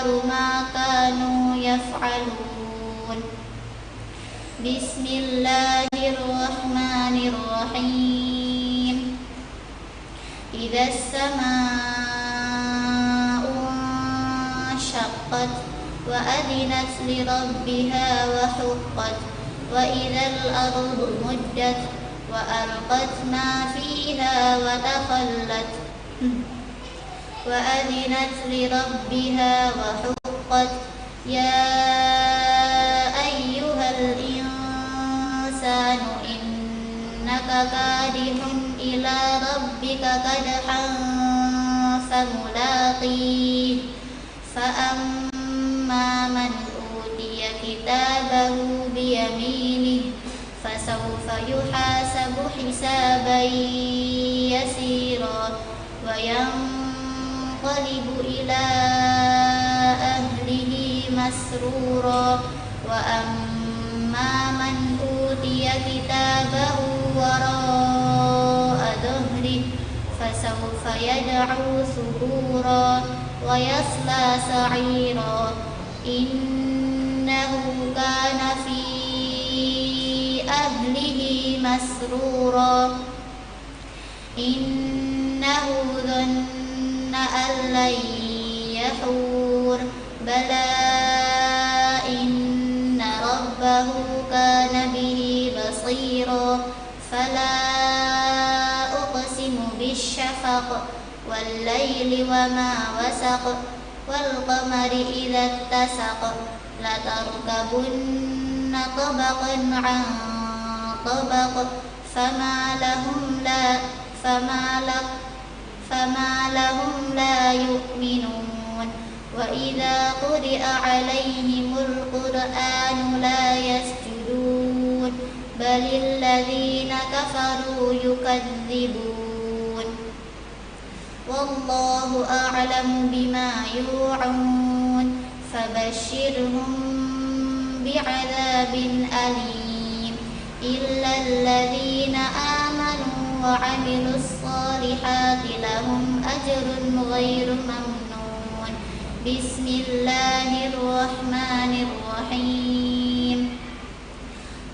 أكبر ما كانوا يفعلون. بسم الله الرحمن الرحيم. إذا السماء انشقت وأذنت لربها وحقت وإذا الأرض مدت وألقت ما فيها وتخلت وأذنت لربها وحقت يا أيها الإنسان إنك كادح إلى ربك كدحا فملاقيه فأما من أوتي كتابه بيمينه فسوف يحاسب حسابا يسيرا وينقلب إلى أهله مسرورا وأما من أوتي كتابه وراء ظهره فسوف يدعو ثبورا ويصلى سعيرا إنه كان في أهله مسرورا إنه ظن أن لن يحور بلى إن ربه كان به بصيرا فلا أقسم بالشفق والليل وما وسق والقمر إذا اتسق لتركبن طبقا عن طبق فما لهم لا يؤمنون وإذا قرئ عليهم القرآن لا يسجدون بل الذين كفروا يكذبون والله أعلم بما يوعون فبشرهم بعذاب أليم إلا الذين آمنوا وعملوا الصالحات لهم أجر غير ممنون. بسم الله الرحمن الرحيم.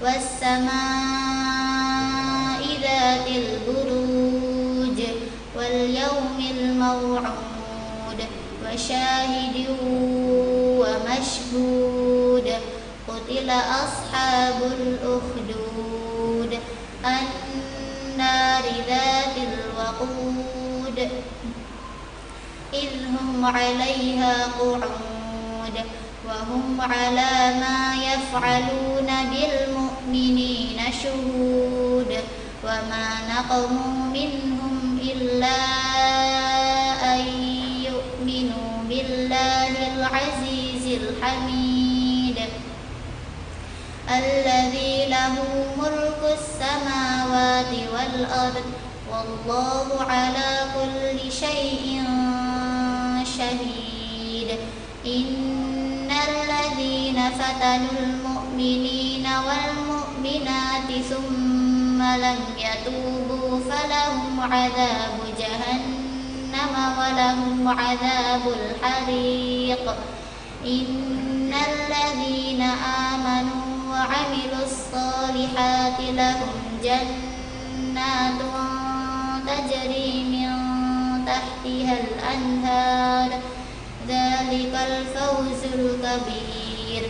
والسماء ذات البروج واليوم الموعود وشاهد ومشهود قتل أصحاب الأخدود النار ذات الوقود إذ هم عليها قعود وهم على ما يفعلون بالمؤمنين شهود وما نقموا منهم إلا أن يؤمنوا بالله العزيز الحميد الذي له ملك السماوات والأرض والله على كل شيء شهيد. إن الذين فتنوا المؤمنين والمؤمنات ثم لم يتوبوا فلهم عذاب جهنم ولهم عذاب الحريق. إن الذين آمنوا وعملوا الصالحات لهم جنات تجري من تحتها الأنهار ذلك الفوز الكبير.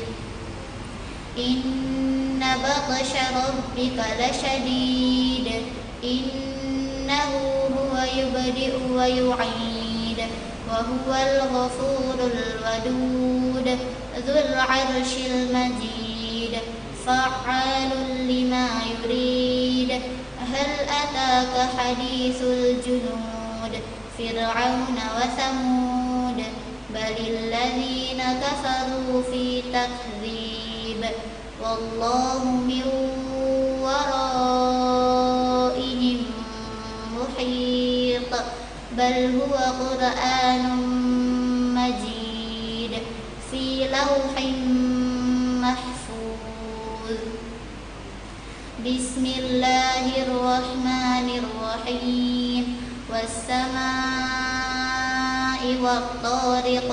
إن بطش ربك لشديد إنه هو يبدئ ويعيد وهو الغفور الودود ذو العرش المجيد فعال لما يريد. هل أتاك حديث الجنود فرعون وثمود بل الذين كفروا في تكذيب والله من ورائهم محيط بل هو قرآن مجيد في لوح محفوظ. بسم الله الرحمن الرحيم. والسماء والطارق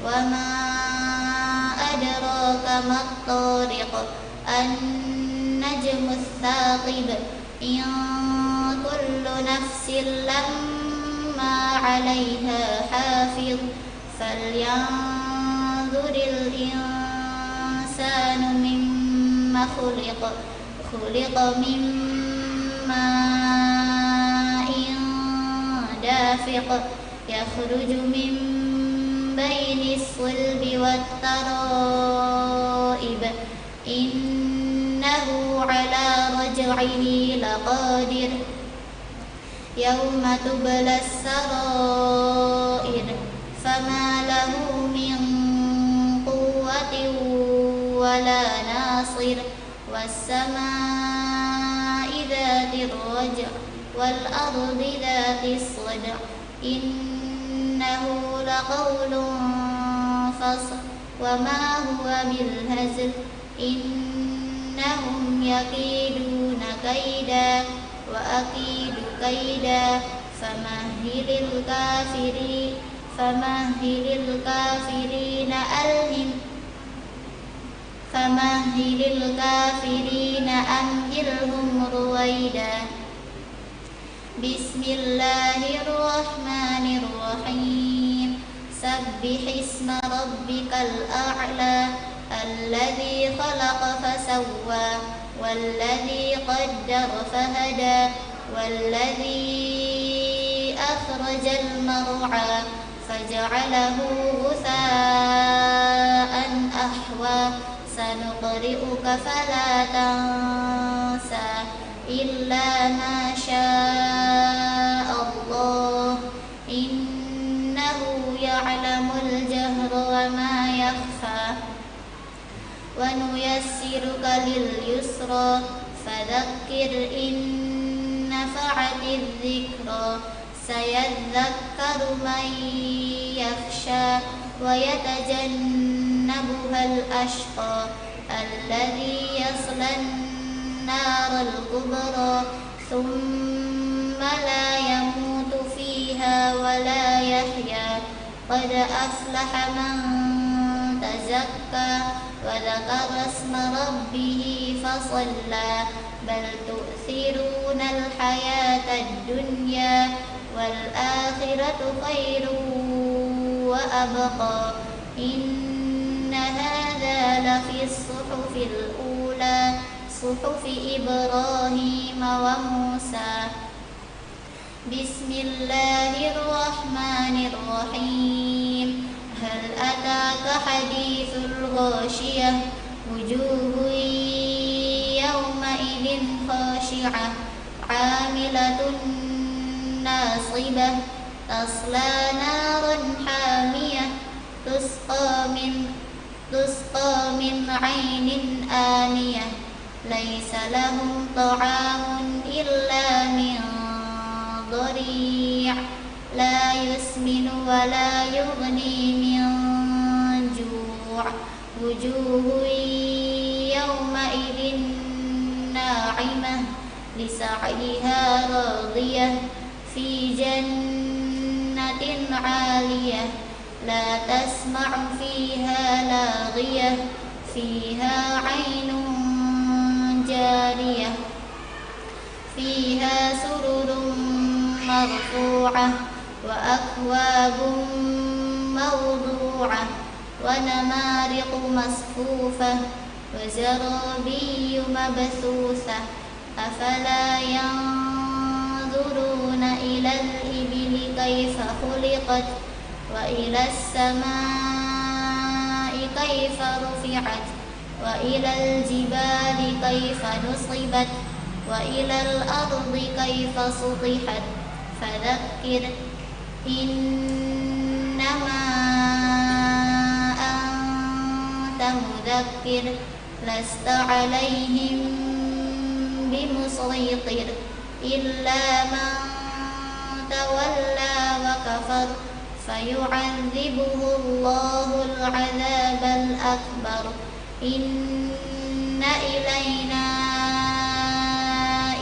وما أدراك ما الطارق النجم الثاقب إن كل نفس لما عليها حافظ فلينظر الإنسان مما خلق من ماء دافق يخرج من بين الصلب والترائب إنه على رجعه لقادر يوم تبلى السرائر فما له من قوة ولا ناصر والسماء ذات الرجع والأرض ذات الصدع إنه لقول فصل وما هو بالهزل إنهم يكيدون كيدا وأكيد كيدا فمهل الكافرين أمهلهم رويدا بسم الله الرحمن الرحيم سبح اسم ربك الأعلى الذي خلق فسوى والذي قدر فهدى والذي أخرج المرعى فجعله غثاء أحوى سنقرئك فلا تنسى إلا ما شاء الله إنه يعلم الجهر وما يخفى ونيسرك لليسرى فذكر إن نفعت الذكرى سيذكر من يخشى ويتجنبها الأشقى الذي يصلى النار الكبرى ثم لا يموت فيها ولا يحيا قد أفلح من تزكى وذكر اسم ربه فصلى بل تؤثرون الحياة الدنيا والآخرة خير وأبقى إن هذا لفي الصحف الأولى صحف إبراهيم وموسى بسم الله الرحمن الرحيم هل أتاك حديث الغاشية وجوه يومئذ خاشعة عاملة ناصبة تصلى نارا حامية تسقى من عين آنية ليس لهم طعام إلا من ضريع لا يسمن ولا يغني من جوع وجوه يومئذ ناعمة لسعيها راضية في جنة عالية لا تسمع فيها لاغية فيها عين جارية فيها سرر مرفوعة وأكواب موضوعة ونمارق مصفوفة وزرابي مبثوثة أفلا ينظرون إلى الإبل كيف خلقت وإلى السماء كيف رفعت وإلى الجبال كيف نصبت وإلى الأرض كيف سطحت فذكر إنما أنت مذكر لست عليهم بمسيطر إلا من تولى وكفر فيعذبه الله العذاب الأكبر إن إلينا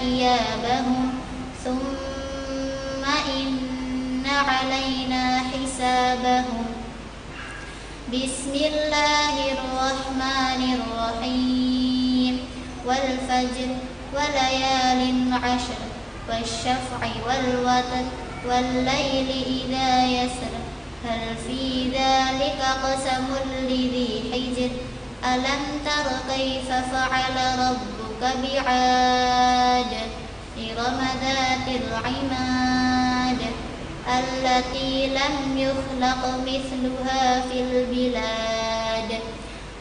إيابهم ثم إن علينا حسابهم بسم الله الرحمن الرحيم والفجر وليال عشر والشفع والوتر والليل إذا يسر هل في ذلك قسم لذي حجر ألم تر كيف فعل ربك بعاد إرم ذات العماد التي لم يخلق مثلها في البلاد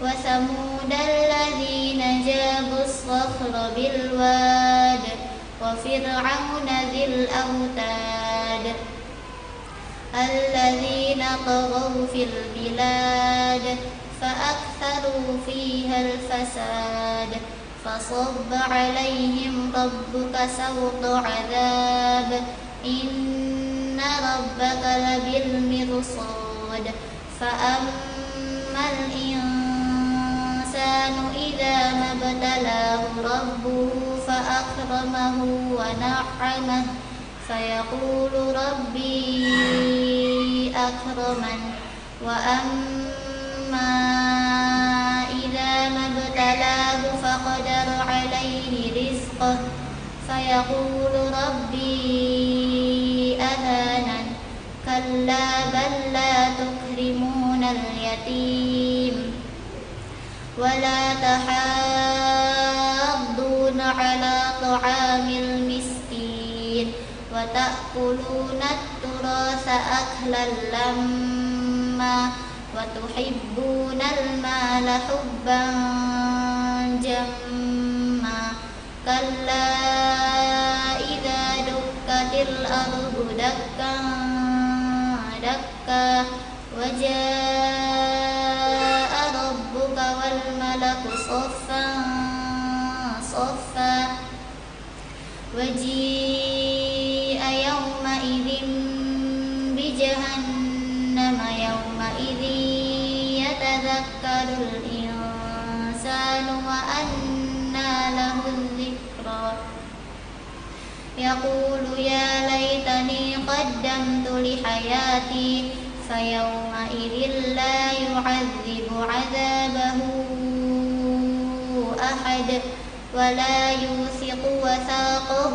وثمود الذين جابوا الصخر بالواد وفرعون ذي الأوتاد الذين طغوا في البلاد فأكثروا فيها الفساد فصب عليهم ربك سوط عذاب إن ربك لبالمرصاد فأما الإنسان إذا ما ابتلاه ربه فأكرمه ونعمه فيقول ربي أكرمن وأما إذا ما ابتلاه فقدر عليه رزقه فيقول ربي أهانن كلا بل لا تكرمون اليتيم ولا تحاضون على طعام المسكين وتأكلون التراث أكلا لما وتحبون المال حبا جما كلا إذا دكت الأرض دكا دكا وجاء ربك والملك صفا صفا وجيء يومئذ بجهنم يومئذ يتذكر الإنسان وأنى له الذكرى يقول يا ليتني قدمت لحياتي فيومئذ لا يعذب عذابه أحد ولا يوثق وثاقه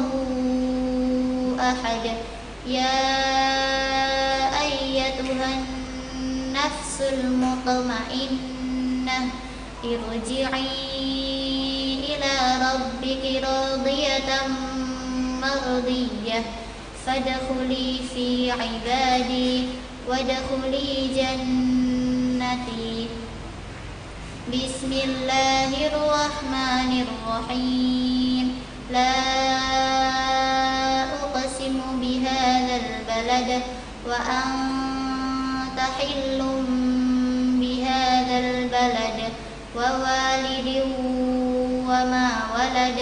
أحد يا أيتها النفس المطمئنة ارجعي إلى ربك راضية مرضية فادخلي في عبادي وادخلي جنتي بسم الله الرحمن الرحيم لا أقسم بهذا البلد وأنت حل بهذا البلد ووالد وما ولد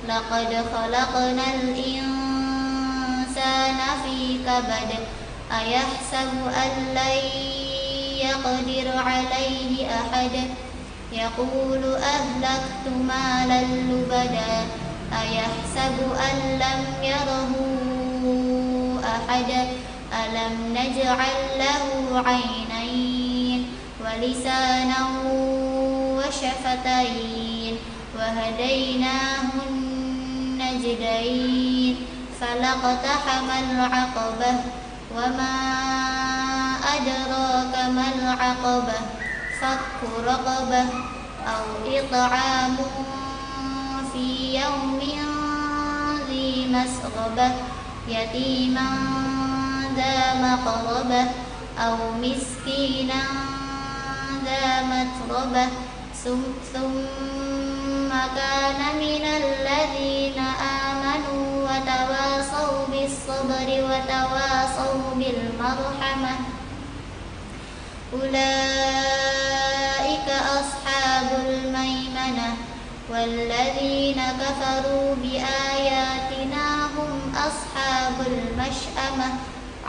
لقد خلقنا الإنسان في كبد أيحسب أن لن يقدر عليه أحد يقول أهلكت مالا لبدا أيحسب أن لم يره أحد ألم نجعل له عينين ولسانا وشفتين وهديناه النجدين فلاقتحم العقبة وما أدراك ما العقبة فك رقبة أو إطعام في يوم ذي مسغبة يتيما ذا مقربة أو مسكينا ذا متربة ثم كان من الذين آمنوا وتواصوا بالصبر وتواصوا بالمرحمة أولئك أصحاب الميمنة والذين كفروا بآياتنا هم أصحاب المشأمة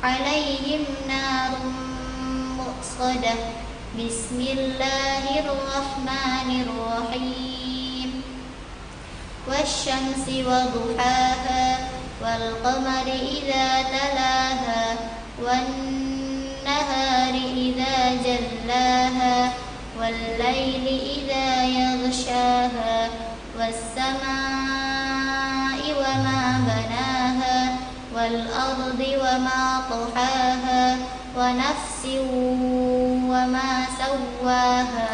عليهم نار مؤصدة بسم الله الرحمن الرحيم والشمس وضحاها والقمر إذا تلاها والنهار والنهار إذا جلاها والليل إذا يغشاها والسماء وما بناها والأرض وما طحاها ونفس وما سواها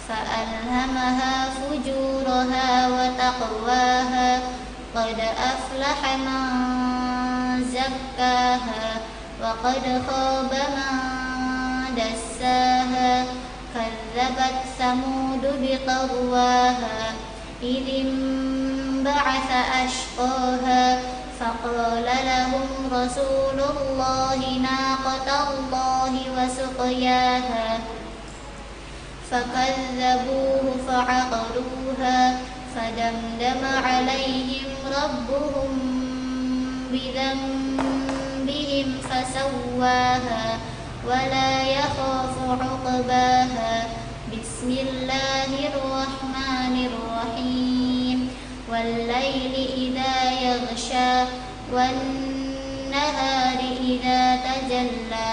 فألهمها فجورها وتقواها قد أفلح من زكاها وقد خاب من دساها كذبت ثمود بطغواها إذ انبعث أشقاها فقال لهم رسول الله ناقة الله وسقياها فكذبوه فعقروها فدمدم عليهم ربهم بذنبهم فسواها ولا يخاف عقباها بسم الله الرحمن الرحيم والليل إذا يغشى والنهار إذا تجلى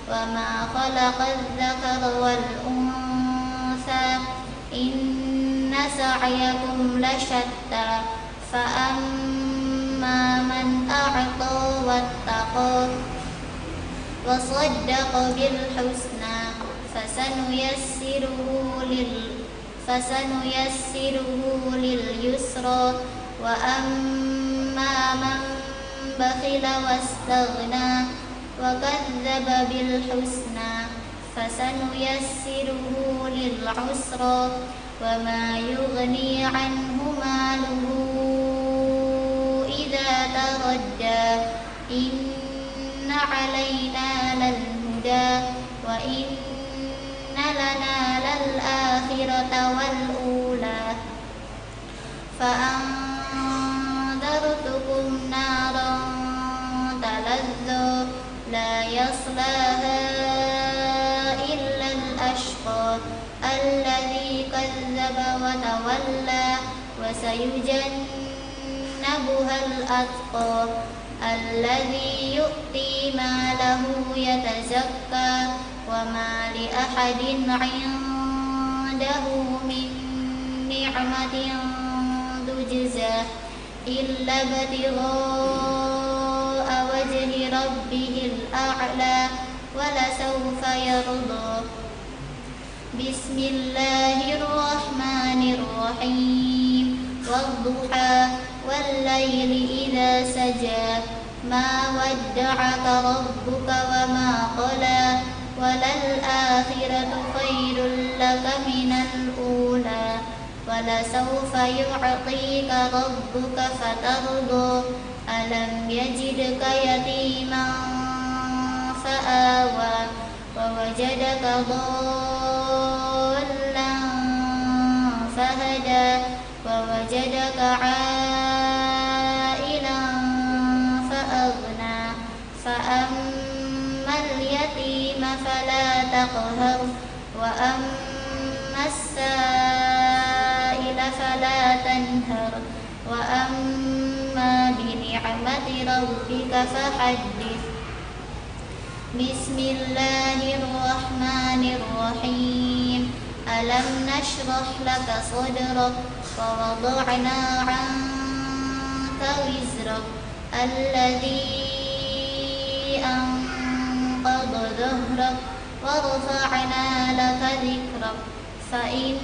وما خلق الذكر والأنثى إن سعيكم لشتى فأما من أعطى واتقى وصدق بالحسنى فسنيسره لليسرى وأما من بخل واستغنى وكذب بالحسنى فسنيسره للعسرى وما يغني عنه ماله إذا تردى إن علينا للهدى وإن لنا للآخرة والأولى فأنذرتكم نارا تلظى لا يصلاها إلا الأشقى الذي كذب وتولى وسيجنبها الأتقى الذي يؤتي ماله يتزكى وما لأحد عنده من نعمة تجزى إلا ابتغاء وجه ربه الأعلى ولسوف يرضى بسم الله الرحمن الرحيم والضحى والليل إذا سجى ما ودعك ربك وما قلى وللآخرة خير لك من الأولى ولسوف يعطيك ربك فترضى ألم يجدك يتيما فآوى ووجدك ضالا فهدى ووجدك عائلا فأغنى فأما اليتيم فلا تقهر وأما السائل فلا تنهر وأما بنعمة ربك فحدث بسم الله الرحمن الرحيم ألم نشرح لك صدرك ووضعنا عنك وزرك الذي أنقض ظهرك ورفعنا لك ذكرك فإن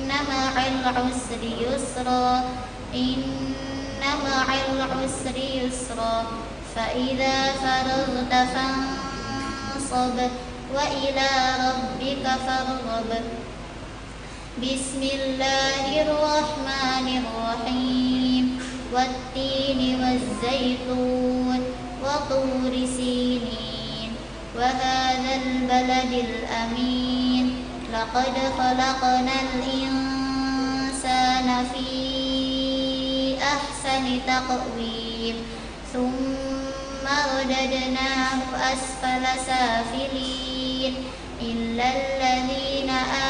مع العسر يسرا إن مع العسر يسرا فإذا فرغت فانصب وإلى ربك فارغب بسم الله الرحمن الرحيم والتين والزيتون وطور سينين وهذا البلد الأمين لقد خلقنا الإنسان في أحسن تقويم ثم رددناه أسفل سافلين إلا الذين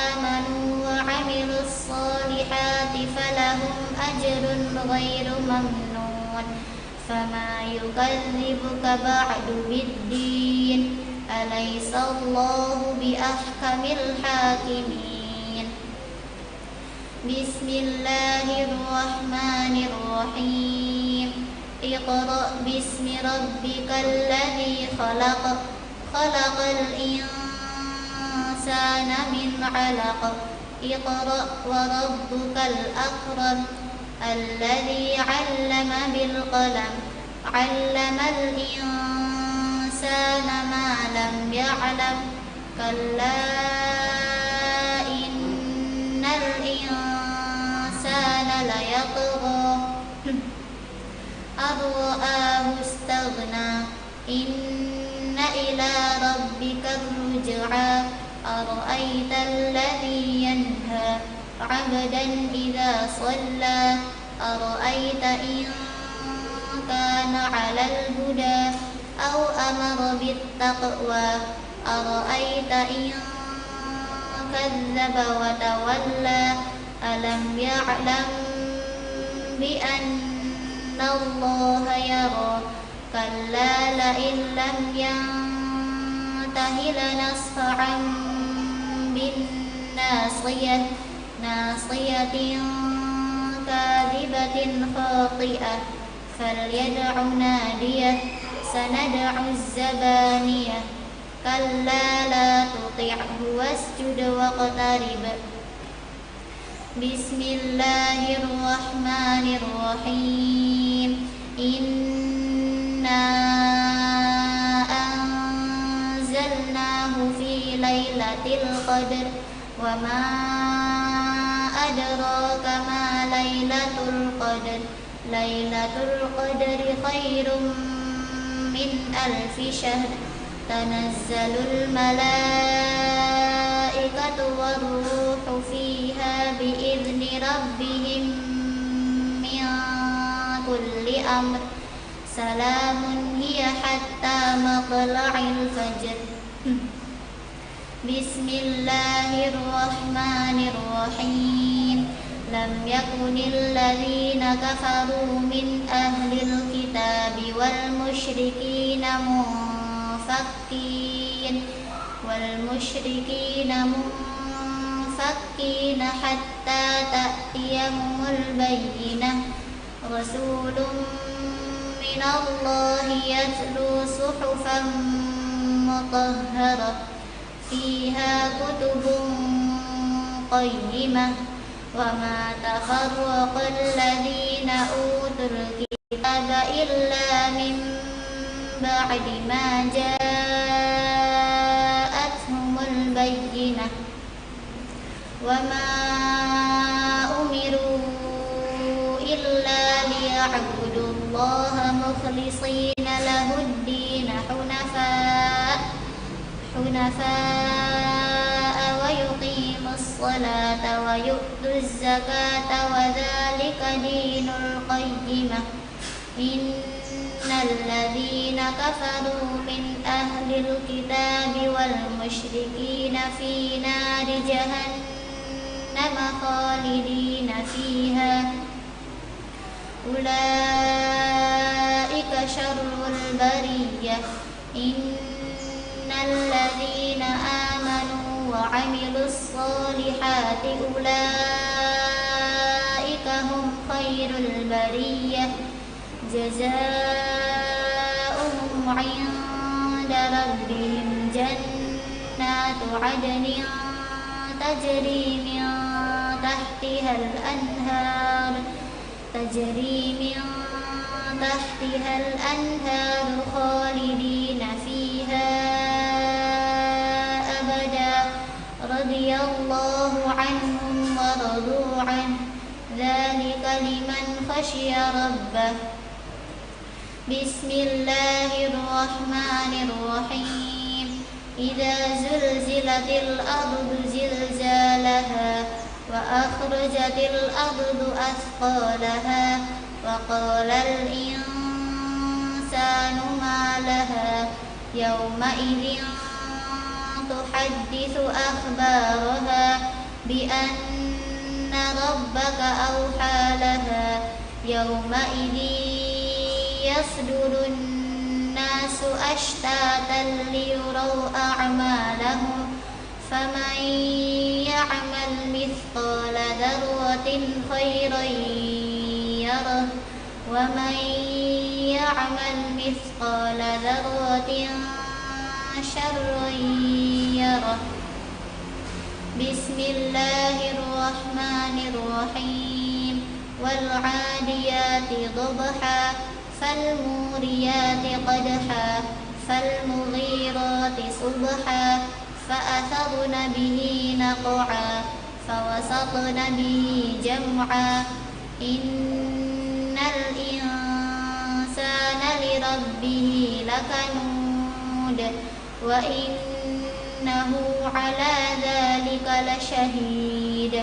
آمنوا وعملوا الصالحات فلهم أجر غير ممنون فما يكذبك بعد بالدين أليس الله بأحكم الحاكمين بسم الله الرحمن الرحيم اقرأ باسم ربك الذي خلق خلق الإنسان من علق اقرأ وربك الأكرم الذي علم بالقلم علم الإنسان ما لم يعلم كلا إن الإنسان ليطغى أن رآه استغنى إن إلى ربك الرجعى أرأيت الذي ينهى عبدا إذا صلى أرأيت إن كان على الهدى أو أمر بالتقوى أرأيت إن كذب وتولى ألم يعلم بأن الله يرى كلا لئن لم ينته لنصفعا بالناصية ناصية كاذبة خاطئة فليدع ناديه سندع الزبانية كلا لا تطعه واسجد واقترب بسم الله الرحمن الرحيم إنا أنزلناه في ليلة القدر وما أدراك ما ليلة القدر ليلة القدر خير من 1000 شهر تنزل الملائكة والروح فيها بإذن ربهم من كل أمر سلام هي حتى مطلع الفجر بسم الله الرحمن الرحيم لم يكن الذين كفروا من أهل الكتاب والمشركين منفكين حتى تأتيهم البينة رسول من الله يتلو صحفا مطهرة فيها كتب قيمة وما تفرق الذين أوتوا الكتاب إلا من بعد ما جاءتهم البينة وما أمروا إلا ليعبدوا الله مخلصين له الدين حنفاء ويقيموا الصلاة ويؤتوا الزكاة وذلك دين القيمة إن الذين كفروا من أهل الكتاب والمشركين في نار جهنم خالدين فيها أولئك شر البرية إن الذين آمنوا وعملوا الصالحات أولئك هم خير البرية جزاؤهم عند ربهم جنات عدن تجري من تحتها الأنهار خالدين فيها أبدا رضي الله عنهم ورضوا عنه ذلك لمن خشي ربه بسم الله الرحمن الرحيم إذا زلزلت الأرض زلزالها وأخرجت الأرض أثقالها وقال الإنسان ما لها يومئذ تحدث أخبارها بأن ربك أوحى لها يومئذ يصدر الناس أشتاتا ليروا أعمالهم فمن يعمل مثقال ذرة خيرا يره ومن يعمل مثقال ذرة شرا يره. بسم الله الرحمن الرحيم. والعاديات ضبحا فالموريات قدحا فالمغيرات صبحا فأثرن به نقعا فوسطن به جمعا. إن الإنسان لربه لكنود وإنه على ذلك لشهيد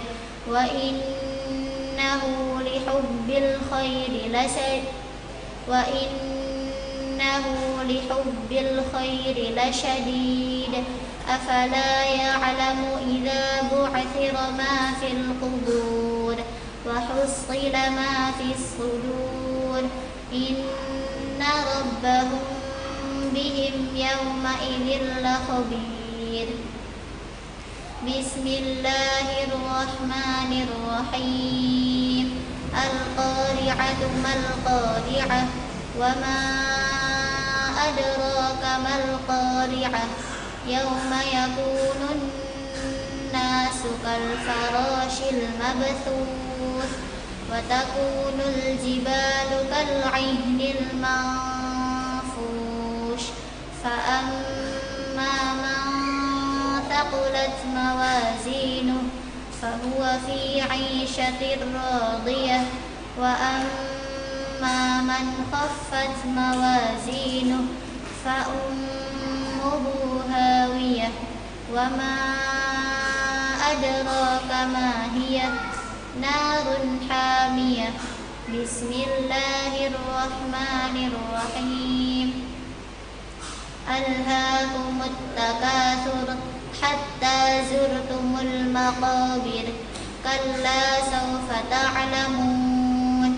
وإنه لحب الخير لشديد. أفلا يعلم إذا بعثر ما في القبور وحصل ما في الصدور إن ربهم بهم يومئذ لخبير. بسم الله الرحمن الرحيم. القارعة ما القارعة وما أدراك ما القارعة يوم يكون الناس كالفراش المبثوث وتكون الجبال كالعهن المنفوش. فأما من ثقلت موازينه فهو في عيشة راضية وأما من خفت موازينه فأمه هاوية وما أدراك ما هي نار حامية. بسم الله الرحمن الرحيم. ألهاكم التكاثر حتى زرتم المقابر كلا سوف تعلمون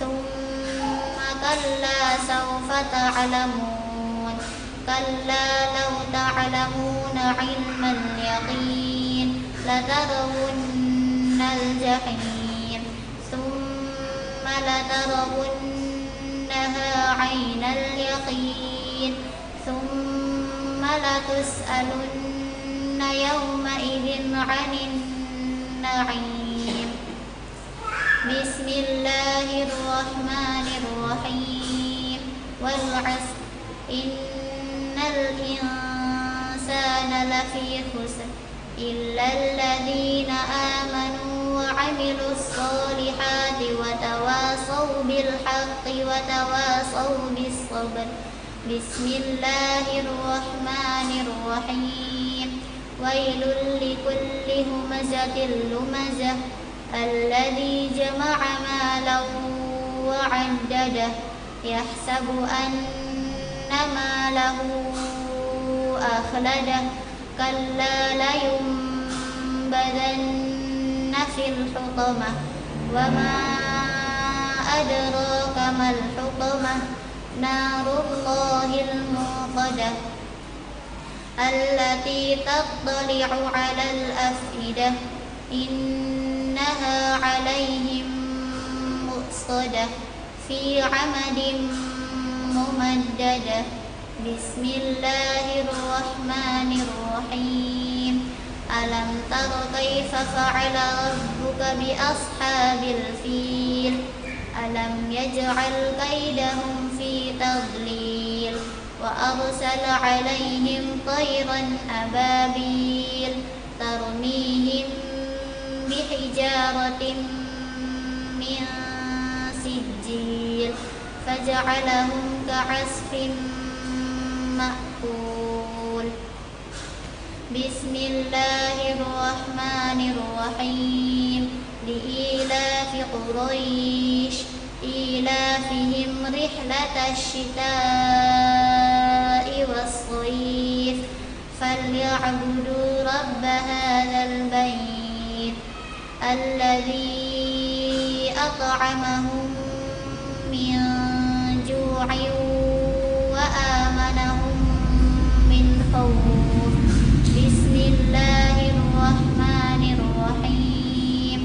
ثم كلا سوف تعلمون كلا لو تعلمون علم اليقين لترون الجحيم ثم لترونها عين اليقين ثم لتسألن يومئذ عن النعيم. بسم الله الرحمن الرحيم. والعصر إن الإنسان لفي خسر إلا الذين آمنوا وعملوا الصالحات وتواصوا بالحق وتواصوا بالصبر. بسم الله الرحمن الرحيم. ويل لكل همزة لمزة الذي جمع مالا وعدده يحسب أن ماله أخلده كلا لينبذن في الحطمة وما أدراك ما الحطمة نار الله الموقدة التي تطلع على الأفئدة إنها عليهم مؤصدة في عمد ممددة. بسم الله الرحمن الرحيم. ألم تر كيف فعل ربك بأصحاب الفيل ألم يجعل كيدهم في تضليل وأرسل عليهم طيرا أبابيل ترميهم بحجارة من سجيل فجعلهم كعصف مأكول. بسم الله الرحمن الرحيم. لإيلاف قريش إيلافهم رحلة الشتاء والصيف فليعبدوا رب هذا البيت الذي أطعمهم من جوع وآمنهم الخوف بسم الله الرحمن الرحيم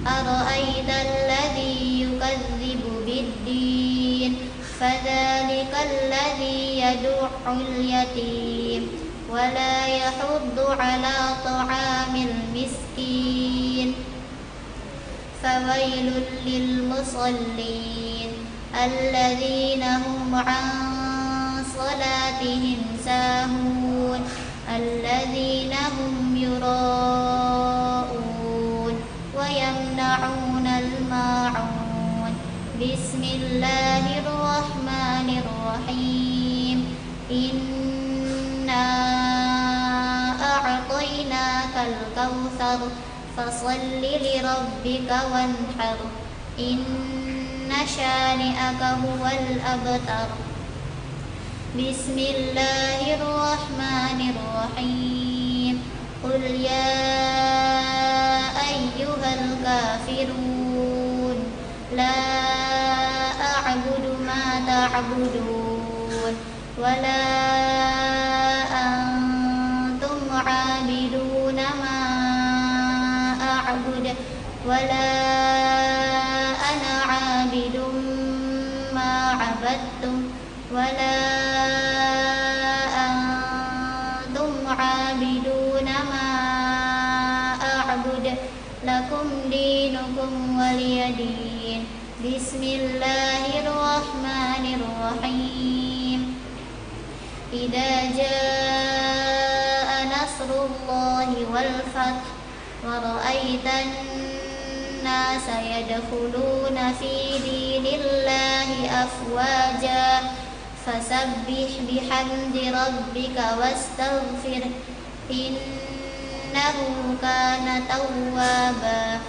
أرأيت الذي يكذب بالدين فذلك الذي يدع اليتيم ولا يحض على طعام المسكين فويل للمصلين الذين هم عن صلاتهم ساهون الذين هم يراءون ويمنعون الماعون بسم الله الرحمن الرحيم إنا أعطيناك الكوثر فصل لربك وانحر إن شانئك هو الأبتر بسم الله الرحمن الرحيم قل يا أيها الكافرون لا أعبد ما تعبدون ولا أنتم عابدون ما أعبد ولا أنا عابد ما عبدتم ولا أنتم عابدون ما أعبد لكم دينكم ولي دين بسم الله الرحمن الرحيم إذا جاء نصر الله والفتح ورأيت الناس يدخلون في دين الله أفواجا فسبح بحمد ربك واستغفره إنه كان توابا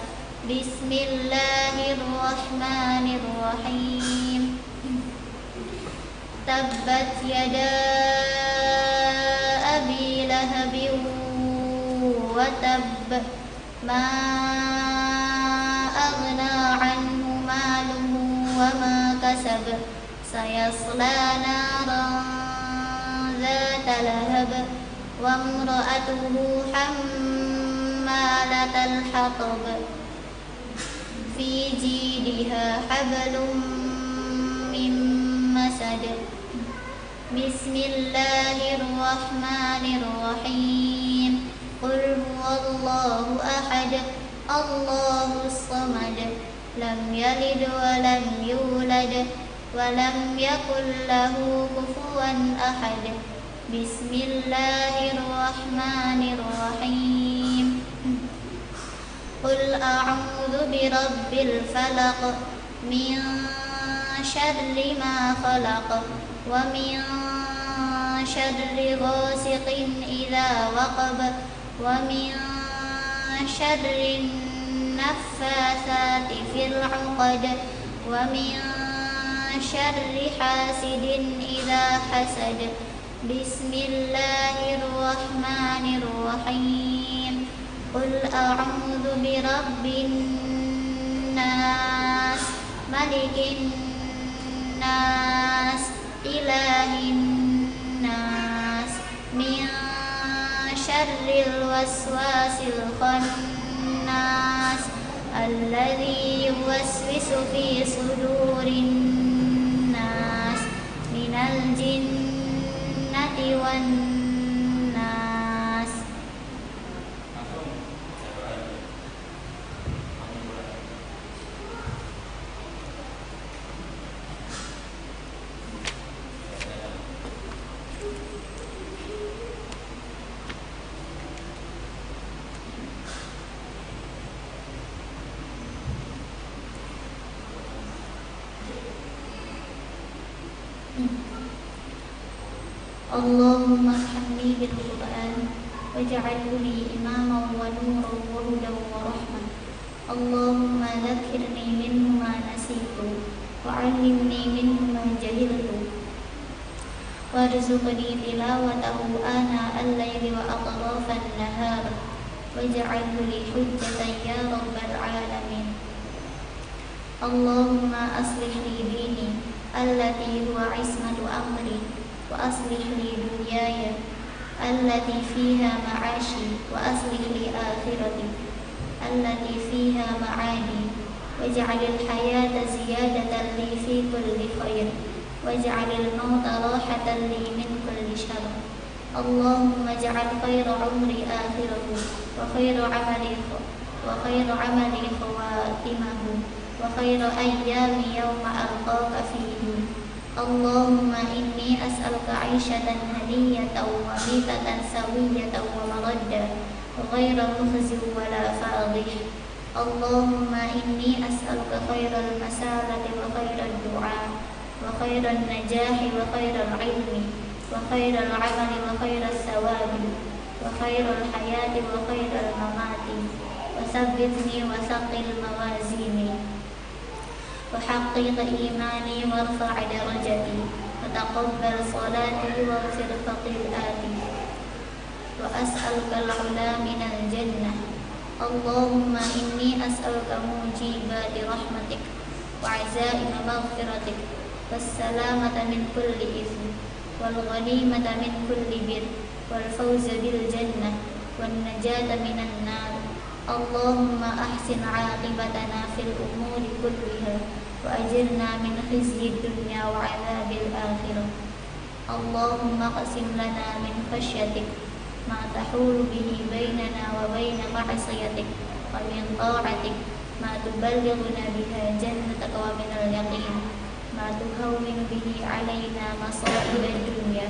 بسم الله الرحمن الرحيم تبت يدا أبي لهب وتب ما أغنى عنه ماله وما كسب سيصلى نارا ذات لهب وامرأته حمالة الحطب في جيدها حبل من مسد بسم الله الرحمن الرحيم قل هو الله أحد الله الصمد لم يلد ولم يولد ولم يكن له كفوا أحد بسم الله الرحمن الرحيم قل أعوذ برب الفلق من شر ما خلق ومن شر غاسق إذا وقب ومن شر النفاثات في العقد ومن شر حاسد إذا حسد بسم الله الرحمن الرحيم قل أعوذ برب الناس ملك الناس إله الناس من شر الوسواس الخناس الذي يوسوس في صدور الناس من الجنة والناس اللهم ارحمني بالقرآن واجعله لي إماما ونورا وهدى ورحمة اللهم ذكرني منه ما نسيت وعلمني منه ما جهلت وارزقني تلاوته آناء الليل وأطراف النهار واجعله لي حجة يا رب العالمين اللهم أصلح لي ديني التي هو عصمة أمري وأصلح لي دنياي التي فيها معاشي وأصلح لي آخرتي التي فيها معادي واجعل الحياة زيادة لي في كل خير واجعل الموت راحة لي من كل شر اللهم اجعل خير عمري آخره وخير عملي خواتمه وخير أيامي يوم ألقاك فيه اللهم إني أسألك عيشة هنية وميتة سوية ومردة غير مخزٍ ولا فاضح اللهم إني أسألك خير المسالة وخير الدعاء وخير النجاح وخير العلم وخير العمل وخير الثواب وخير الحياة وخير الممات وثبتني وثقل موازيني وحقق إيماني وارفع درجتي وتقبل صلاتي واغفر خطيئاتي وأسألك العلا من الجنة اللهم إني أسألك موجبات رحمتك وعزائم مغفرتك والسلامة من كل إثم والغنيمة من كل بر والفوز بالجنة والنجاة من النار اللهم أحسن عاقبتنا في الأمور كلها وأجرنا من خزي الدنيا وعذاب الآخرة اللهم اقسم لنا من خشيتك ما تحول به بيننا وبين معصيتك ومن طاعتك ما تبلغنا بها جنتك ومن اليقين ما تهون به علينا مصائب الدنيا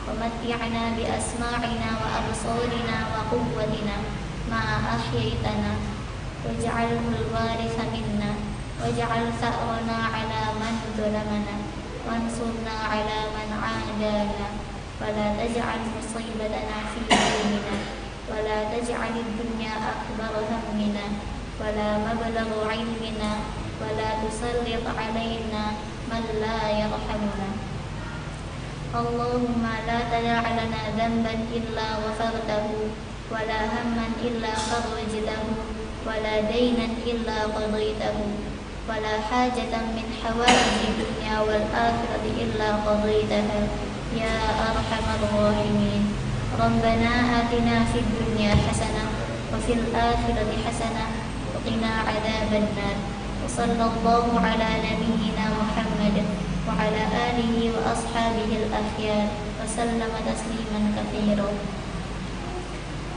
ومتعنا بأسماعنا وأبصارنا وقوتنا ما أحييتنا واجعله الوارث منا واجعل ثأرنا على من ظلمنا وانصرنا على من عادانا ولا تجعل مصيبتنا في ديننا ولا تجعل الدنيا أكبر همنا ولا مبلغ علمنا ولا تسلط علينا من لا يرحمنا اللهم لا تدع لنا ذنبا إلا غفرته ولا هما إلا فرجته ولا دينا إلا قضيته ولا حاجة من حوائج الدنيا والآخرة إلا قضيتها يا أرحم الراحمين ربنا آتنا في الدنيا حسنة وفي الآخرة حسنة وقنا عذاب النار وصلى الله على نبينا محمد وعلى آله وأصحابه الأخيار وسلم تسليما كثيرا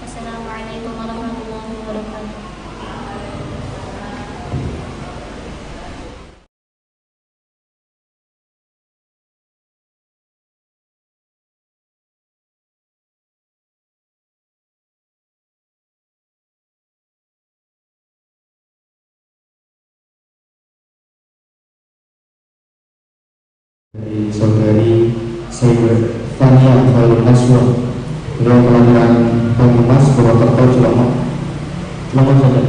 السلام عليكم ورحمة الله وبركاته. Dari saudari Sayyidah Khairul Naswa, beliau kelahiran Banyumas, Purwokerto, Jawa Tengah. Selamat saja.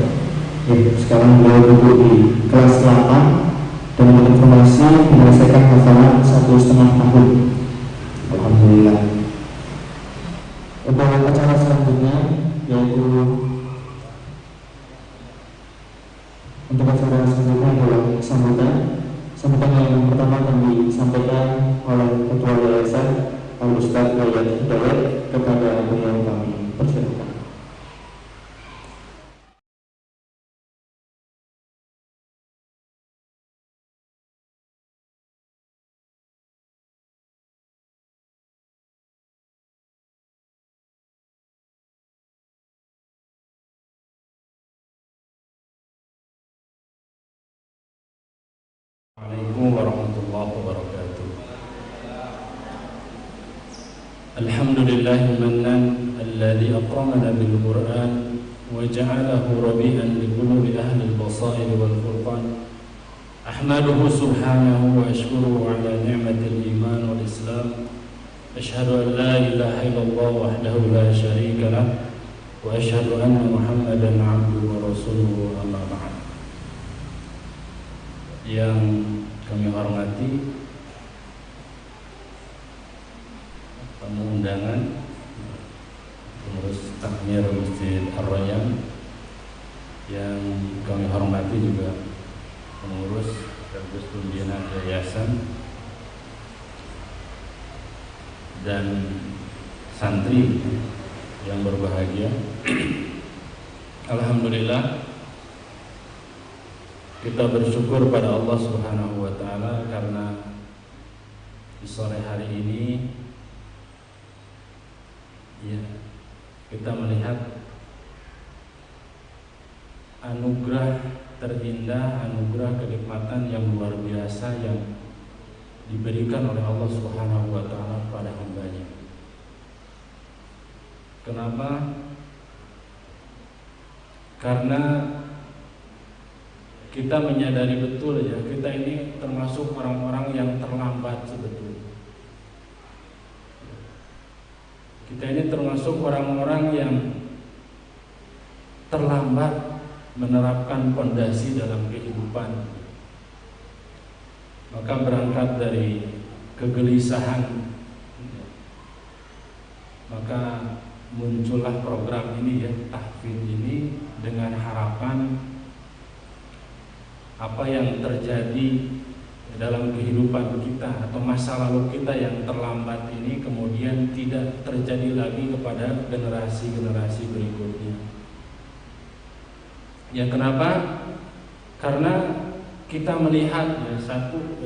Sekarang beliau duduk di kelas 8 dan menginformasi menyelesaikan hafalan 1,5 tahun. Alhamdulillah. Untuk acara selanjutnya yaitu adalah sambutan yang pertama akan disampaikan oleh Ketua Yayasan Al-Ustaz Hayat Hidayat kepada beliau kami. Persilakan. Assalamualaikum warahmatullahi wabarakatuh. Alhamdulillahi mannan alladhi aqramana bil Qur'an wa ja'alahu rabi'an li qulubi ahli al-basair wal furqan. Ahmaduhu subhanahu wa ashkuruhu ala ni'matil iman wal islam. Ashhadu an la ilaha illallah wahdahu la syarika lah wa ashhadu anna Muhammadan 'abduhu wa rasuluhu, amma ba'd. Yang kami hormati tamu undangan, pengurus takmir Masjid Ar-Rayyan, yang kami hormati juga pengurus sekaligus pembina yayasan, dan santri yang berbahagia. Alhamdulillah, kita bersyukur pada Allah Subhanahu wa taala karena di sore hari ini ya, kita melihat anugerah terindah, anugerah kenikmatan yang luar biasa yang diberikan oleh Allah Subhanahu wa taala pada hamba-Nya. Kenapa? Karena kita menyadari betul ya, kita ini termasuk orang-orang yang terlambat sebetulnya. Kita ini termasuk orang-orang yang terlambat menerapkan pondasi dalam kehidupan. Maka berangkat dari kegelisahan, maka muncullah program ini ya, tahfidz ini, dengan harapan apa yang terjadi dalam kehidupan kita atau masa lalu kita yang terlambat ini kemudian tidak terjadi lagi kepada generasi-generasi berikutnya. Ya, kenapa? Karena kita melihat ya, satu,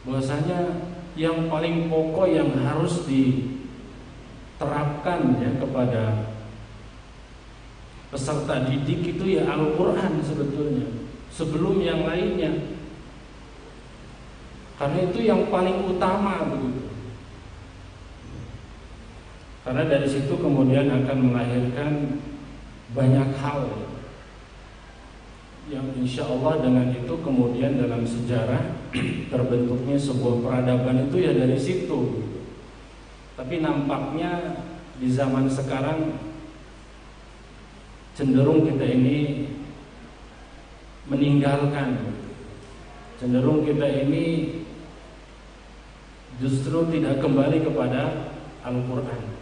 bahwasanya yang paling pokok yang harus diterapkan ya kepada peserta didik itu ya Al-Quran sebetulnya, sebelum yang lainnya. Karena itu yang paling utama begitu. Karena dari situ kemudian akan melahirkan banyak hal yang insya Allah dengan itu kemudian dalam sejarah terbentuknya sebuah peradaban itu ya dari situ. Tapi nampaknya di zaman sekarang cenderung kita ini meninggalkan, cenderung kita ini justru tidak kembali kepada Al-Quran.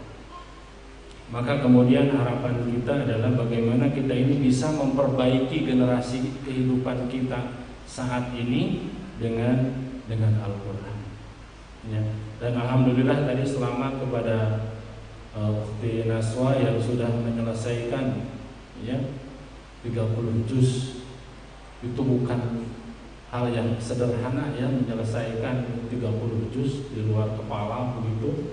Maka kemudian harapan kita adalah bagaimana kita ini bisa memperbaiki generasi kehidupan kita saat ini dengan Al-Quran. Ya. Dan alhamdulillah tadi selamat kepada Ukhti Naswa yang sudah menyelesaikan ya 30 juz. Itu bukan hal yang sederhana ya, menyelesaikan 30 juz di luar kepala begitu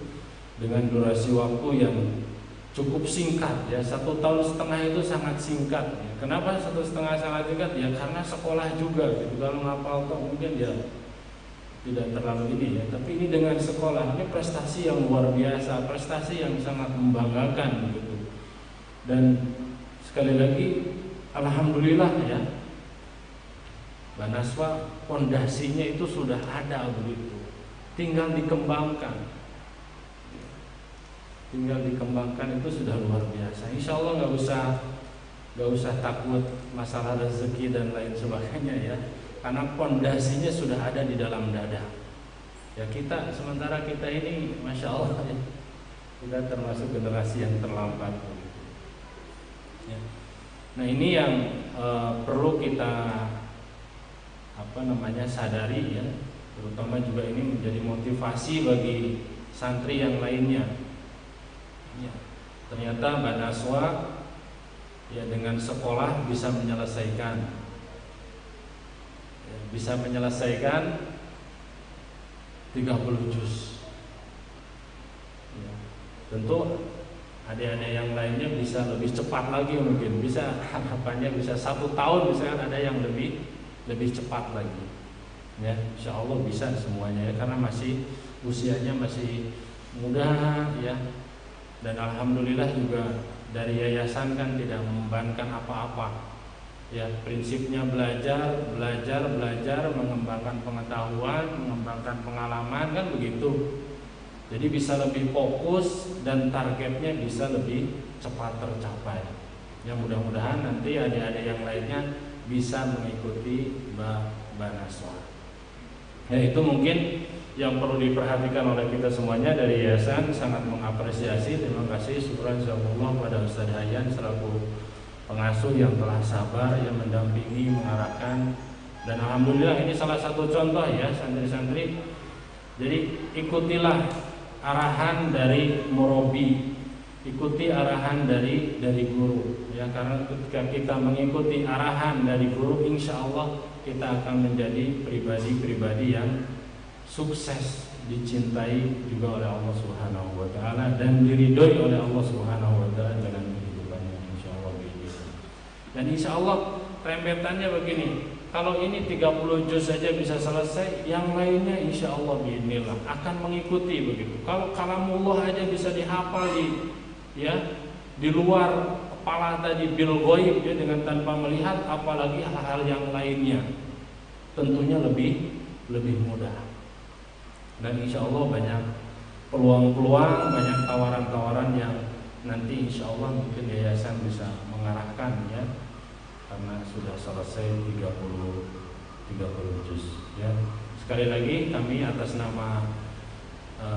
dengan durasi waktu yang cukup singkat ya, 1,5 tahun itu sangat singkat ya. Kenapa 1,5 sangat singkat ya? Karena sekolah juga gitu. Kalau ngapal toh mungkin ya tidak terlalu ini ya, tapi ini dengan sekolah ini prestasi yang luar biasa, prestasi yang sangat membanggakan gitu. Dan sekali lagi alhamdulillah ya, Banaswa pondasinya itu sudah ada begitu, tinggal dikembangkan. Tinggal dikembangkan itu sudah luar biasa. Insya Allah nggak usah takut masalah rezeki dan lain sebagainya ya, karena pondasinya sudah ada di dalam dada. Ya kita sementara kita ini, masya Allah ya, kita termasuk generasi yang terlambat. Ya. Nah ini yang perlu kita sadari ya, terutama juga ini menjadi motivasi bagi santri yang lainnya. Ya, ternyata Banaswa ya dengan sekolah bisa menyelesaikan 30 juz. Ya, tentu adik-adik yang lainnya bisa lebih cepat lagi, mungkin bisa harapannya bisa 1 tahun misalkan, ada yang lebih cepat lagi. Ya, insya Allah bisa semuanya ya, karena masih usianya masih muda ya. Dan alhamdulillah juga dari yayasan kan tidak membebankan apa-apa. Ya, prinsipnya belajar, mengembangkan pengetahuan, mengembangkan pengalaman kan begitu. Jadi bisa lebih fokus dan targetnya bisa lebih cepat tercapai. Ya, mudah-mudahan nanti adik-adik yang lainnya bisa mengikuti Banaswa. Ya, itu mungkin yang perlu diperhatikan oleh kita semuanya. Dari yayasan sangat mengapresiasi, terima kasih, syukuran jazakumullah pada Ustaz Hayyan selaku pengasuh yang telah sabar, yang mendampingi, mengarahkan. Dan alhamdulillah ini salah satu contoh ya, santri-santri Jadi ikutilah arahan dari murabi, ikuti arahan dari guru ya, karena ketika kita mengikuti arahan dari guru, insya Allah kita akan menjadi pribadi-pribadi yang sukses, dicintai juga oleh Allah Subhanahu wa taala dan diridhoi oleh Allah Subhanahu wa taala dengan kehidupannya, insya Allah begitu. Dan insya Allah rembetannya begini, kalau ini 30 juz saja bisa selesai, yang lainnya insya Allah biidznillah akan mengikuti begitu. Kalau kalamullah aja bisa dihafal di luar kepala tadi bil ghaib ya, dengan tanpa melihat, apalagi hal-hal yang lainnya, tentunya lebih mudah. Dan insya Allah banyak peluang-peluang, banyak tawaran-tawaran yang nanti insya Allah mungkin yayasan bisa mengarahkan ya, karena sudah selesai 30 juz ya. Sekali lagi kami atas nama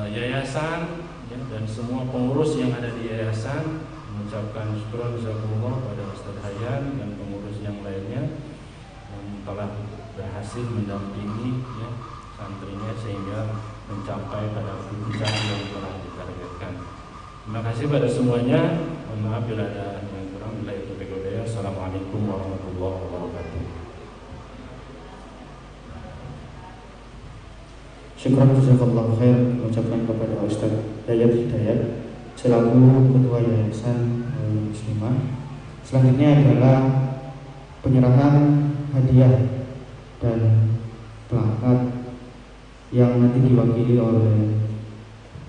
yayasan ya, dan semua pengurus yang ada di yayasan mengucapkan syukur jazakumullah pada Ustaz Hayyan dan pengurus yang lainnya yang telah berhasil mendampingi ya, santrinya sehingga mencapai pada puncak yang telah ditargetkan. Terima kasih pada semuanya. Mohon maaf bila ada yang kurang. Bila itu begitu. Assalamualaikum warahmatullahi wabarakatuh. Syukur jazakallahu khair mengucapkan kepada Ustaz Dayat Hidayat selaku Ketua Yayasan Muslimah. Selanjutnya adalah penyerahan hadiah dan plakat yang nanti diwakili oleh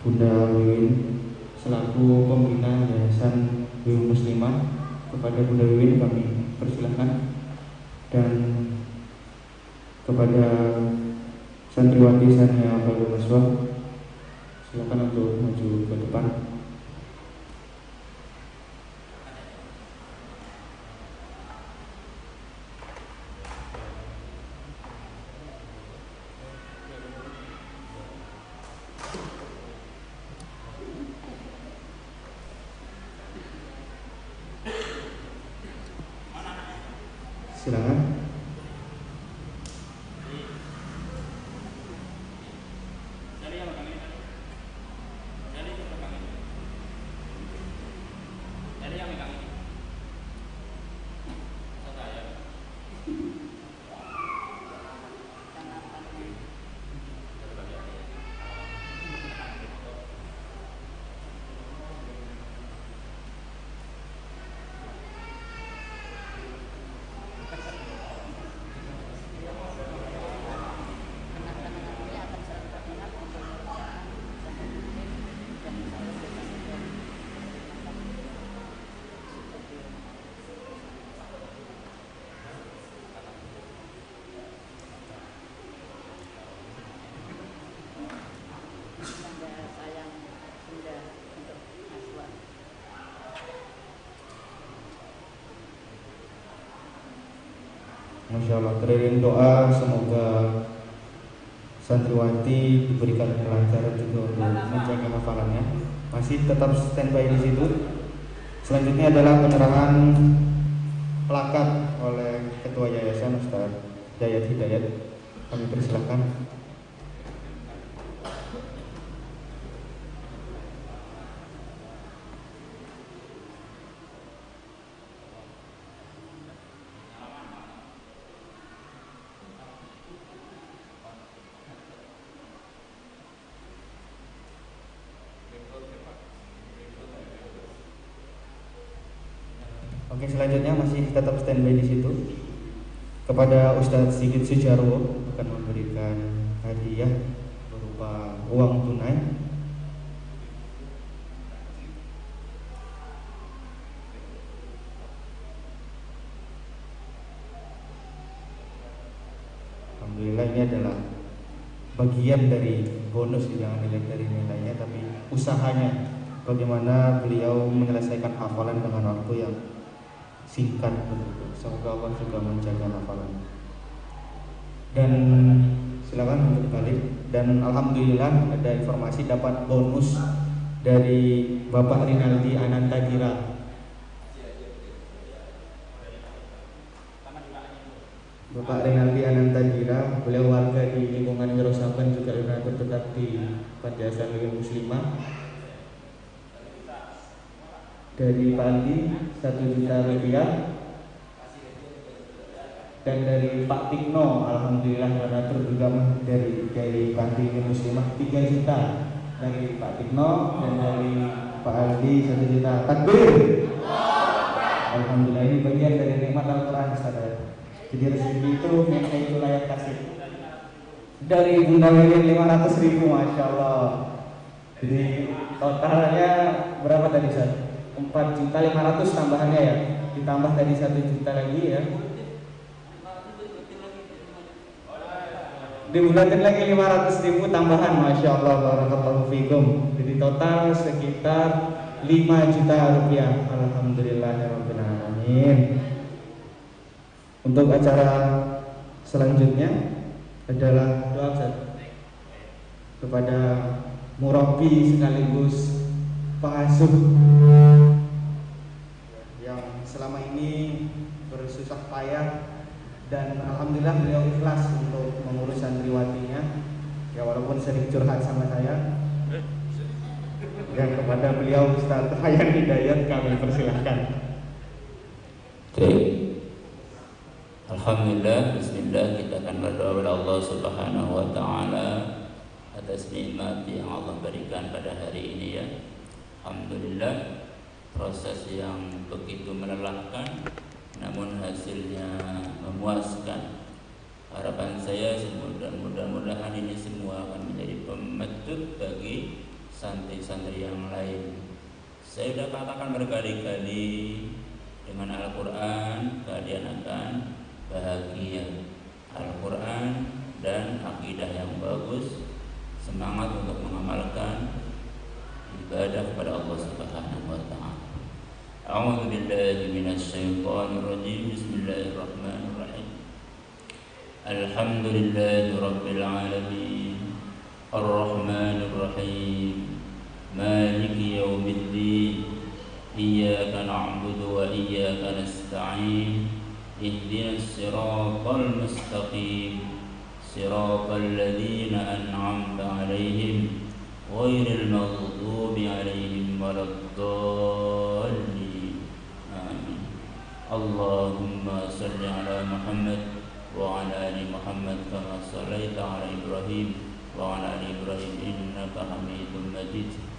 Bunda Wiwin selaku pembina Yayasan Wiwin Muslimah. Kepada Bunda Wiwin kami persilahkan, dan kepada santriwati Sania Bayu Maswa silakan untuk maju ke depan. Silakan. Masya Allah, teriring doa semoga santriwati diberikan kelancaran juga untuk menjaga hafalannya. Masih tetap standby di situ. Selanjutnya adalah penyerahan plakat oleh Ketua Yayasan Ustaz Dayat Hidayat. Kami persilahkan. Oke, selanjutnya masih tetap standby di situ. Kepada Ustadz Sigit Sujarwo akan memberikan hadiah berupa uang tunai. Alhamdulillah, ini adalah bagian dari bonus, jangan dilihat dari nilainya, tapi usahanya bagaimana beliau menyelesaikan hafalan dengan waktu yang singkat begitu. Semoga Allah juga menjaga hafalan. Dan silakan untuk balik. Dan alhamdulillah ada informasi dapat bonus dari Bapak Rinaldi Anantagira. Bapak Renaldi Anantadira, beliau warga di lingkungan Ngerosaban, juga donatur tetap di Panti Asuhan Nurul Muslimah. Dari Pak Andi 1 juta rupiah. Dan dari Pak Tikno, alhamdulillah donatur juga dari Panti Nurul Muslimah 3 juta dari Pak Tikno, dan dari Pak Aldi 1 juta. Takbir. Alhamdulillah, ini bagian dari nikmat Al-Quran, saudara. Jadi rezeki itu memang itu layak kasih. Dari Bunda Wirin 500.000, masya Allah. Jadi totalnya berapa tadi, Ustaz? 4.500.000 tambahannya ya. Ditambah tadi 1 juta lagi ya. Dibulatin lagi 500.000 tambahan, masya Allah, barakallahu fikum. Jadi total sekitar 5 juta rupiah. Alhamdulillahirabbil alamin. Untuk acara selanjutnya adalah doa kepada murabi sekaligus pengasuh yang selama ini bersusah payah, dan alhamdulillah beliau ikhlas untuk mengurus santriwatinya. Ya walaupun sering curhat sama saya. Dan kepada beliau Ustaz Hayan Hidayat kami persilahkan. Oke. Alhamdulillah, bismillah, kita akan berdoa kepada Allah Subhanahu wa taala atas nikmat yang Allah berikan pada hari ini ya. Alhamdulillah, proses yang begitu melelahkan namun hasilnya memuaskan. Harapan saya mudah-mudahan ini semua akan menjadi pemecut bagi santri-santri yang lain. Saya sudah katakan berkali-kali, dengan Al-Quran kalian akan bahagia. Al-Quran dan akidah yang bagus, semangat untuk mengamalkan ibadah kepada Allah Subhanahu wa taala. A'udzu billahi minasyaitonir rajim. Bismillahirrahmanirrahim. Alhamdulillahi rabbil alamin. Ar-Rahmanir Rahim. Maliki yaumiddin. Iyyaka na'budu wa iyyaka nasta'in. اهدنا الصراط المستقيم صراط الذين أنعمت عليهم غير المغضوب عليهم ولا الضالين آمين. اللهم صل على محمد وعلى آل محمد كما صليت على إبراهيم وعلى آل إبراهيم إنك حميد مجيد.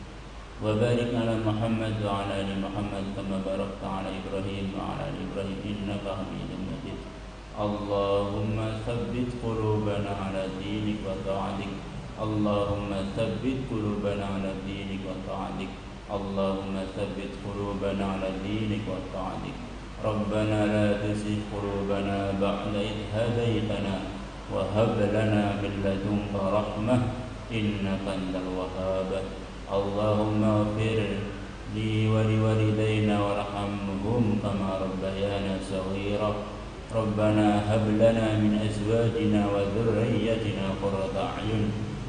وبارك على محمد وعلى آل محمد كما باركت على إبراهيم وعلى آل إبراهيم إنك حميد مجيد. اللهم ثبت قلوبنا على دينك وطاعتك. اللهم ثبت قلوبنا على دينك وطاعتك. اللهم ثبت قلوبنا على دينك وطاعتك. ربنا لا تزغ قلوبنا بعد إذ هديتنا وهب لنا من لدنك رحمة إنك أنت الوهاب. اللهم اغفر لي ولوالدينا وارحمهم كما ربيانا صغيرا. ربنا هب لنا من أزواجنا وذريتنا قرة أعين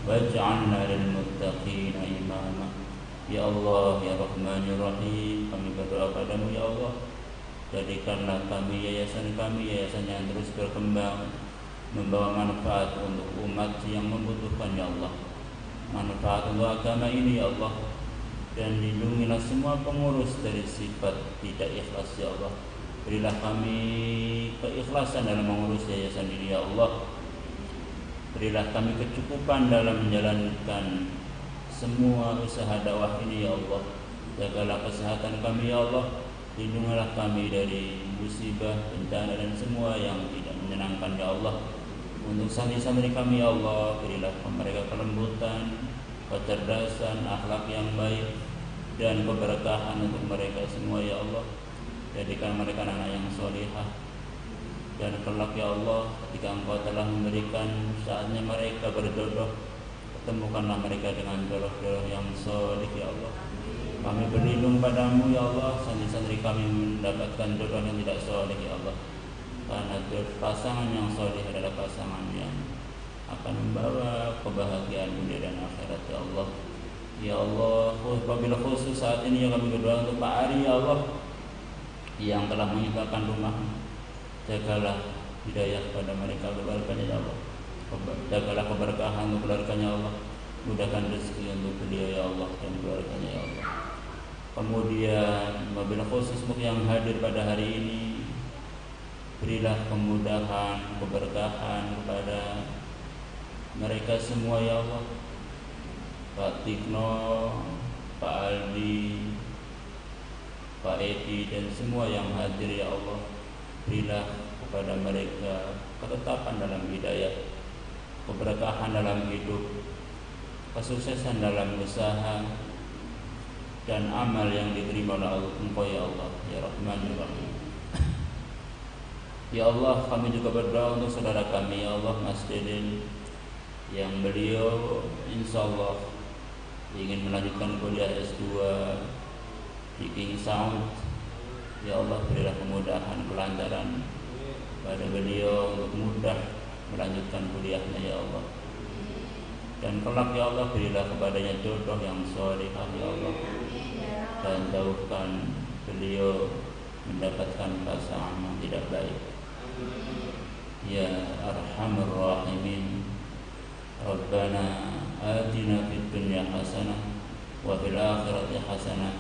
واجعلنا للمتقين إماما. Ya Allah, ya Rahman, ya Rahim, kami berdoa padamu ya Allah, jadikanlah yayasan kami yayasan yang terus berkembang, membawa manfaat untuk umat yang membutuhkan ya Allah, manfaat untuk agama ini ya Allah, dan lindungilah semua pengurus dari sifat tidak ikhlas ya Allah. Berilah kami keikhlasan dalam mengurus yayasan ini ya Allah. Berilah kami kecukupan dalam menjalankan semua usaha dakwah ini ya Allah. Jagalah kesehatan kami ya Allah. Lindungilah kami dari musibah, bencana dan semua yang tidak menyenangkan ya Allah. Untuk santri-santri kami ya Allah, berilah mereka kelembutan, kecerdasan, akhlak yang baik, dan keberkahan untuk mereka semua ya Allah. Jadikan mereka anak yang solihah, dan kelak ya Allah ketika Engkau telah memberikan saatnya mereka berjodoh, temukanlah mereka dengan jodoh-jodoh yang solih ya Allah. Kami berlindung padamu ya Allah, santri-santri kami mendapatkan jodoh yang tidak solih ya Allah, karena pasangan yang solih adalah pasangan yang akan membawa kebahagiaan dunia dan akhirat ya Allah. Ya Allah, wabil khusus saat ini yang kami berdoa untuk Pak Ari ya Allah, yang telah meninggalkan rumah. Jagalah hidayah kepada mereka, keluarganya ya Allah. Jagalah keberkahan untuk keluarganya Allah. Mudahkan rezeki untuk beliau ya Allah dan keluarganya ya Allah. Kemudian wabil khusus untuk yang hadir pada hari ini, berilah kemudahan, keberkahan kepada mereka semua ya Allah. Pak Tikno, Pak Aldi, Pak Edi dan semua yang hadir ya Allah, berilah kepada mereka ketetapan dalam hidayah, keberkahan dalam hidup, kesuksesan dalam usaha dan amal yang diterima oleh Allah, Engkau ya Allah ya Rahman ya Rahim. Ya Allah, kami juga berdoa untuk saudara kami ya Allah, Mas Dedin, yang beliau insya Allah ingin melanjutkan kuliah S2 di King Saud. Ya Allah, berilah kemudahan, kelancaran pada beliau untuk mudah melanjutkan kuliahnya ya Allah. Dan kelak ya Allah, berilah kepadanya jodoh yang sholihah ya Allah, dan jauhkan beliau mendapatkan pasangan yang tidak baik. Ya Arhamar Rahimin, Rabbana atina fid dunya hasanah wa fil akhirati hasanah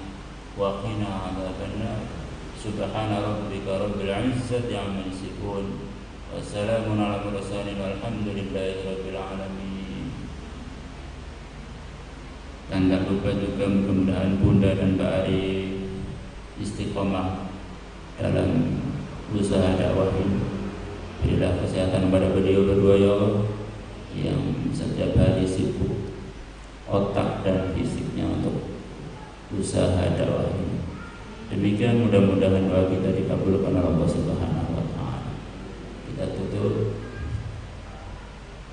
wa qina adzabannar. Subhana rabbika rabbil izzati amma yasifun wa salamun ala mursalin walhamdulillahi rabbil alamin. Dan tak lupa juga mudah-mudahan Bunda dan Mbak Ari istiqomah dalam usaha dakwah ini. Berilah kesehatan kepada beliau berdua ya Allah, yang setiap hari sibuk otak dan fisiknya untuk usaha dakwah ini. Demikian mudah-mudahan doa kita dikabulkan oleh Allah Subhanahu wa taala. Kita tutup.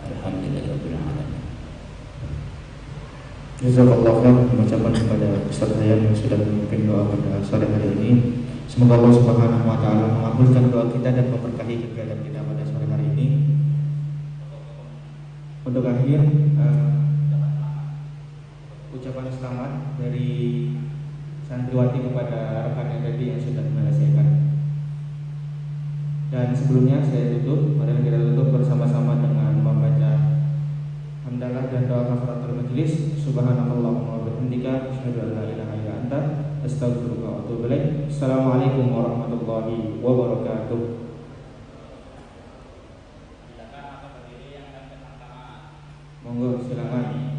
Alhamdulillahirabbil alamin. Jazakallahu khairan mengucapkan kepada Ustaz Hayan yang sudah memimpin doa pada sore hari ini. Semoga Allah Subhanahu wa taala mengabulkan doa kita dan memberkahi kegiatan kita pada sore hari ini. Untuk akhir ucapan selamat dari santriwati kepada rekan tadi yang sudah menyelesaikan. Dan sebelumnya saya tutup, mari kita tutup bersama-sama dengan membaca hamdalah dan doa kafaratul majelis. Subhanakallahumma wa bihamdika asyhadu an la ilaha illa anta astaghfiruka wa atubu ilaik. Assalamualaikum warahmatullahi wabarakatuh. Monggo silakan.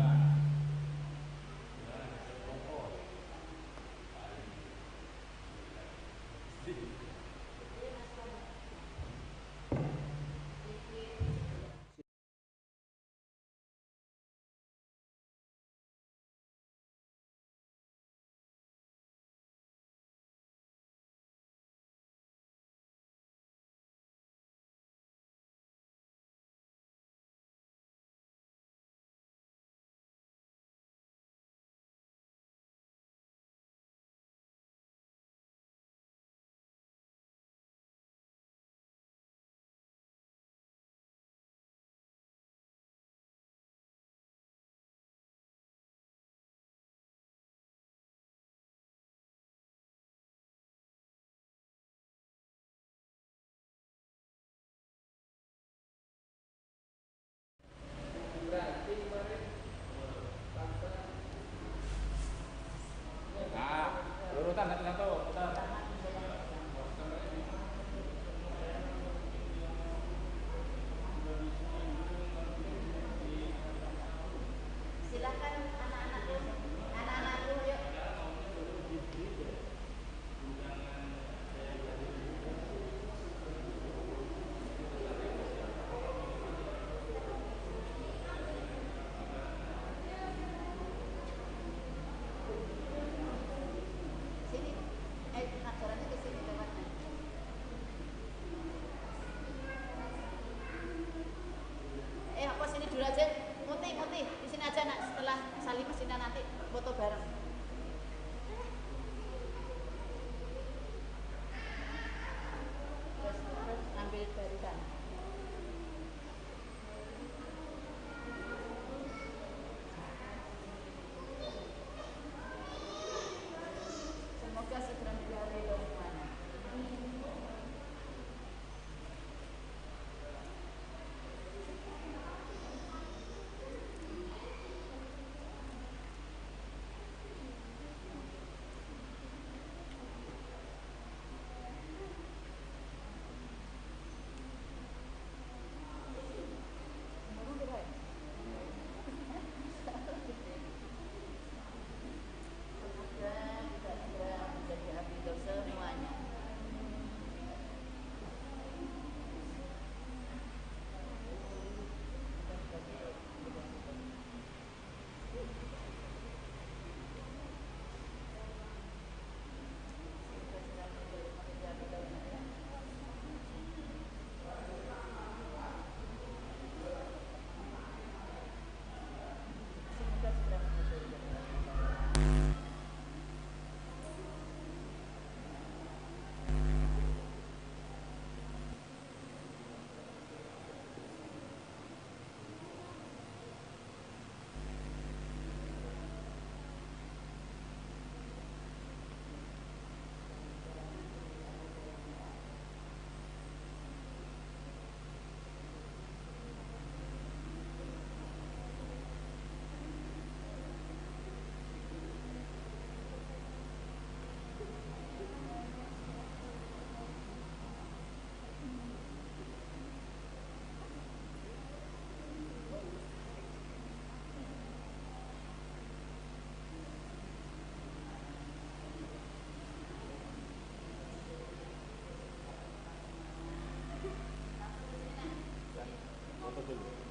betul.